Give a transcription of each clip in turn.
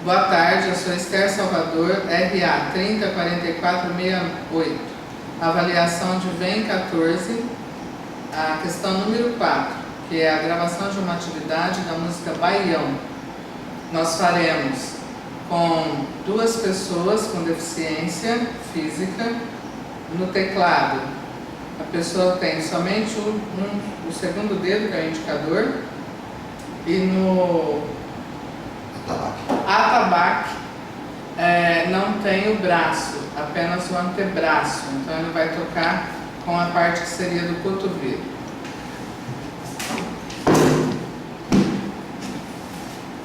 Boa tarde, eu sou Esther Salvador, RA 304468. Avaliação de VEM 14, a questão número 4, que é a gravação de uma atividade da música Baião. Nós faremos com 2 pessoas com deficiência física. No teclado, a pessoa tem somente o segundo dedo, que é o indicador, e no atabaque não tem o braço, apenas o antebraço, então ele vai tocar com a parte que seria do cotovelo.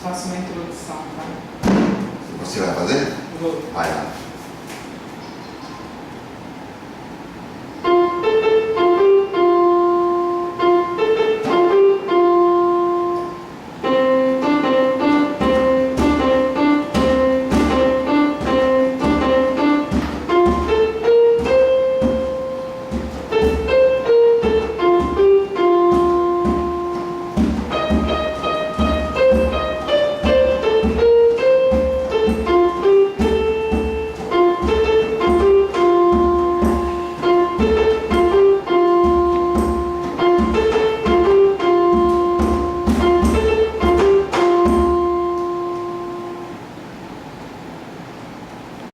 Faço uma introdução, tá? Você vai fazer? Vou. Vai lá.